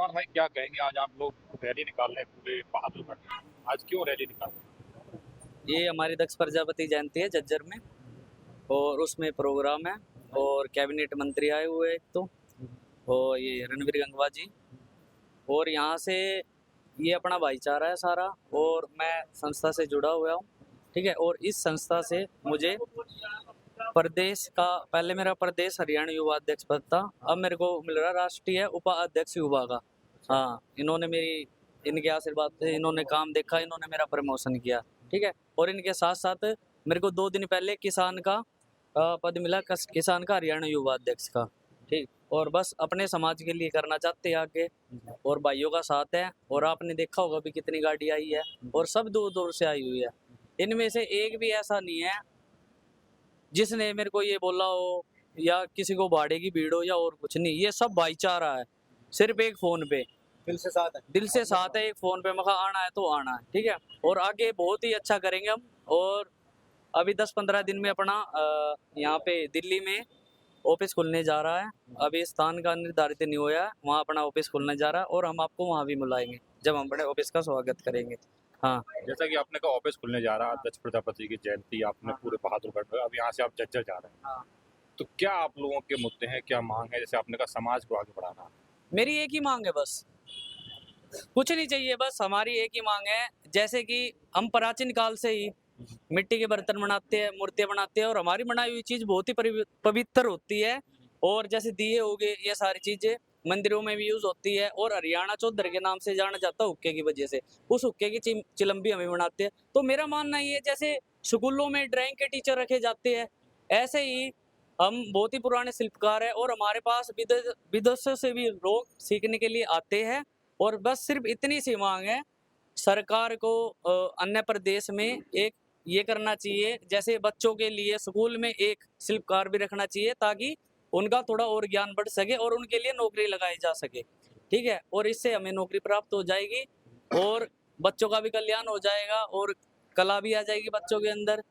फरमान भाई, क्या कहेंगे? आज आप लोग रैली निकाल रहे हैं पूरे बहादुरगढ़ में। आज क्यों रैली निकाल रहे ये हमारी दक्ष प्रजापति जयंती है झज्जर में, और उसमें प्रोग्राम है और कैबिनेट मंत्री आए हुए हैं एक तो, और ये रणवीर गंगवा जी। और यहाँ से ये अपना भाईचारा है सारा, और मैं संस्था से जुड़ा हुआ हूँ। ठीक है, और इस संस्था से मुझे प्रदेश का, पहले मेरा प्रदेश हरियाणा युवा अध्यक्ष पद था, अब मेरे को मिल रहा राष्ट्रीय उपाध्यक्ष युवा का। हाँ, इन्होंने मेरी, इनके आशीर्वाद से इन्होंने काम देखा, इन्होंने मेरा प्रमोशन किया। ठीक है, और इनके साथ साथ मेरे को 2 दिन पहले किसान का पद मिला, किसान का हरियाणा युवा अध्यक्ष का। ठीक, और बस अपने समाज के लिए करना चाहते हैं आगे, और भाइयों का साथ है। और आपने देखा होगा भी कितनी गाड़ी आई है, और सब दूर दूर से आई हुई है। इनमें से एक भी ऐसा नहीं है जिसने मेरे को ये बोला हो या किसी को भाड़े की भीड़ हो या और कुछ नहीं। ये सब भाईचारा है, सिर्फ एक फोन पे, दिल से साथ है। दिल से साथ है। एक फोन पे मखा आना है तो आना है। ठीक है, और आगे बहुत ही अच्छा करेंगे हम। और अभी 10-15 दिन में अपना यहाँ पे दिल्ली में ऑफिस खुलने जा रहा है। अभी स्थान का निर्धारित नहीं हुआ है, वहाँ अपना ऑफिस खुलने जा रहा है, और हम आपको वहाँ भी बुलाएंगे जब हम बड़े ऑफिस का स्वागत करेंगे। हाँ, हैं? जैसा कि आपने कहा ऑफिस खुलने जा रहा है, दक्ष प्रजापति की जयंती आपने पूरे बहादुरगढ़ में, अब यहाँ से आप झज्जर जा रहे हैं, हाँ। तो क्या आप लोगों के मुद्दे हैं, क्या मांग है? जैसे आपने कहा समाज को आगे बढ़ाना, मेरी एक ही मांग है बस, कुछ नहीं चाहिए, बस हमारी एक ही मांग है। जैसे कि हम प्राचीन काल से ही मिट्टी के बर्तन बनाते हैं, मूर्तियां बनाते हैं, और हमारी बनाई हुई चीज बहुत ही पवित्र होती है। और जैसे दिए हो गए, ये सारी चीजें मंदिरों में भी यूज होती है। और हरियाणा चौधर के नाम से जाना जाता है हुक्के की वजह से, उस हुक्के की चिलम भी हमें बनाते हैं। तो मेरा मानना ये है, जैसे स्कूलों में ड्राइंग के टीचर रखे जाते हैं, ऐसे ही हम बहुत ही पुराने शिल्पकार हैं, और हमारे पास विदेशों से भी लोग सीखने के लिए आते हैं। और बस सिर्फ इतनी सी मांग है, सरकार को अन्य प्रदेश में एक ये करना चाहिए, जैसे बच्चों के लिए स्कूल में एक शिल्पकार भी रखना चाहिए, ताकि उनका थोड़ा और ज्ञान बढ़ सके और उनके लिए नौकरी लगाई जा सके। ठीक है, और इससे हमें नौकरी प्राप्त हो जाएगी, और बच्चों का भी कल्याण हो जाएगा, और कला भी आ जाएगी बच्चों के अंदर।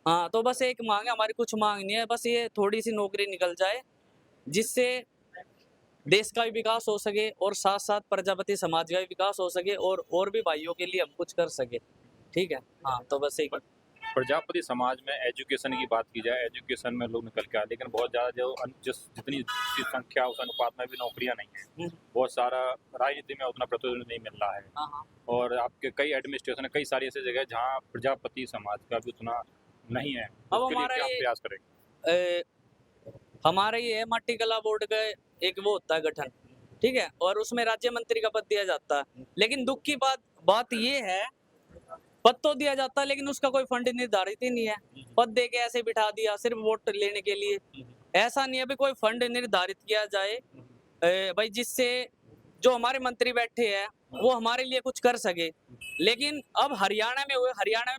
हाँ, तो बस एक मांग है हमारी, कुछ मांग नहीं है, बस ये थोड़ी सी नौकरी निकल जाए, जिससे देश का भी विकास हो सके, और साथ साथ प्रजापति समाज का भी विकास हो सके, और भी भाइयों के लिए हम कुछ कर सके। ठीक है, हाँ, तो बस एक। प्रजापति समाज में एजुकेशन की बात की जाए, एजुकेशन में लोग निकल के आए, लेकिन बहुत ज़्यादा जितनी संख्या उस अनुपात में भी नौकरियां नहीं है। बहुत सारा राजनीति में उतना प्रतिनिधित्व नहीं मिल रहा है, हाँ, हाँ। और आपके कई एडमिनिस्ट्रेशन है, कई सारी ऐसी जगह है जहाँ प्रजापति समाज का भी उतना नहीं है। अब उसके लिए हमारा क्या आप ये प्रयास करेंगे? हमारा ये है, माटी कला बोर्ड का एक वो होता है गठन। ठीक है, और उसमें राज्य मंत्री का पद दिया जाता है। लेकिन दुख की बात ये है, पद तो दिया जाता है लेकिन उसका कोई फंड निर्धारित ही नहीं है। पद दे के ऐसे बिठा दिया सिर्फ वोट लेने के लिए। ऐसा नहीं है भी कोई फंड निर्धारित किया जाए भाई, जिससे जो हमारे मंत्री बैठे हैं वो हमारे लिए कुछ कर सके। लेकिन अब हरियाणा में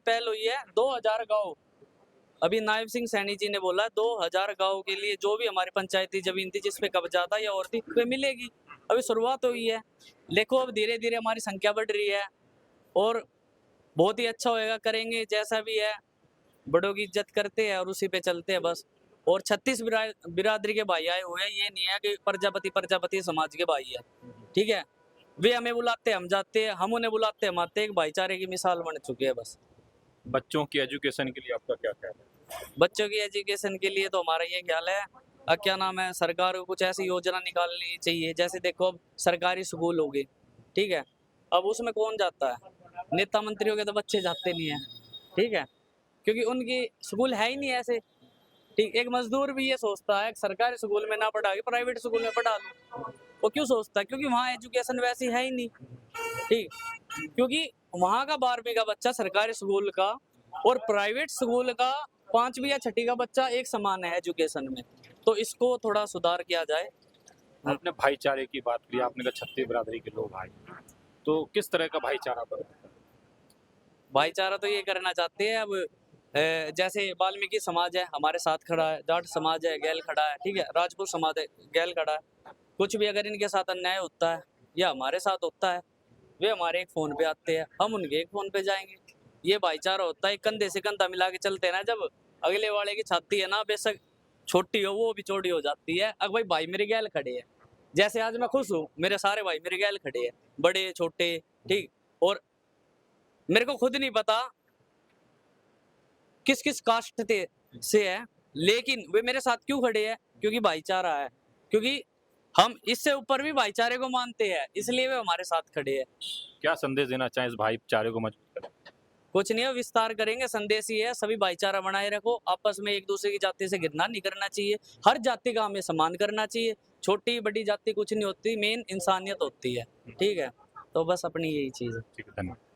पहल हुई है 2000 गाँव। अभी नायब सिंह सैनी जी ने बोला 2000 गाँव के लिए जो भी हमारी पंचायती जमीन थी जिसपे कब्जा था या और थी, वे मिलेगी। अभी शुरुआत हुई है, देखो अब धीरे धीरे हमारी संख्या बढ़ रही है, और बहुत ही अच्छा होएगा, करेंगे जैसा भी है। बड़ों की इज्जत करते हैं और उसी पे चलते हैं बस। और 36 बिरादरी के भाई आए हुए हैं, ये नहीं है कि प्रजापति समाज के भाई है। ठीक है, वे हमें बुलाते हैं हम जाते हैं, हम उन्हें बुलाते हैं हम आते हैं। एक भाईचारे की मिसाल बन चुकी है बस। बच्चों की एजुकेशन के लिए आपका क्या ख्याल है? बच्चों की एजुकेशन के लिए तो हमारा ये ख्याल है, क्या नाम है, सरकार को कुछ ऐसी योजना निकालनी चाहिए। जैसे देखो अब सरकारी स्कूल हो गए, ठीक है, अब उसमें कौन जाता है? नेता मंत्रियों के तो बच्चे जाते नहीं है। ठीक है, क्योंकि उनकी स्कूल है ही नहीं ऐसे। ठीक, एक मजदूर भी ये सोचता है सरकारी स्कूल में ना पढ़ा के प्राइवेट स्कूल में पढ़ा लूं। वो क्यों सोचता है? क्योंकि वहाँ एजुकेशन वैसी है ही नहीं। ठीक, क्योंकि वहाँ का 12वीं का बच्चा सरकारी स्कूल का और प्राइवेट स्कूल का 5वीं या 6ठी का बच्चा एक समान है एजुकेशन में। तो इसको थोड़ा सुधार किया जाए। आपने भाईचारे की बात की, आपने कहा 36 बिरादरी के लोग आए, तो किस तरह का भाईचारा बना? भाईचारा तो ये करना चाहते हैं अब, जैसे वाल्मीकि समाज है हमारे साथ खड़ा है, जाट समाज है गैल खड़ा है, ठीक है, राजपूत समाज है गैल खड़ा है। कुछ भी अगर इनके साथ अन्याय होता है या हमारे साथ होता है, वे हमारे एक फोन पे आते हैं, हम उनके एक फोन पे जाएंगे। ये भाईचारा होता है, कंधे से कंधा मिला के चलते हैं ना। जब अगले वाले की छाती है ना, बेशक छोटी हो वो भी चौड़ी हो जाती है। अब भाई मेरे गैल खड़े हैं, जैसे आज मैं खुश हूँ, मेरे सारे भाई मेरे गैल खड़े हैं, बड़े छोटे, ठीक। और मेरे को खुद नहीं पता किस किस कास्ट से है, लेकिन वे मेरे साथ क्यों खड़े हैं? क्योंकि भाईचारा है, क्योंकि हम इससे ऊपर भी भाईचारे को मानते हैं, इसलिए वे हमारे साथ खड़े हैं। क्या संदेश देना चाहें इस भाईचारे को मजबूत करें? कुछ नहीं है, विस्तार करेंगे, संदेश ही है, सभी भाईचारा बनाए रखो, आपस में एक दूसरे की जाति से घृणा नहीं करना चाहिए, हर जाति का हमें सम्मान करना चाहिए, छोटी बड़ी जाति कुछ नहीं होती, मेन इंसानियत होती है, ठीक है। तो बस अपनी यही चीज है। ठीक है, धन्यवाद।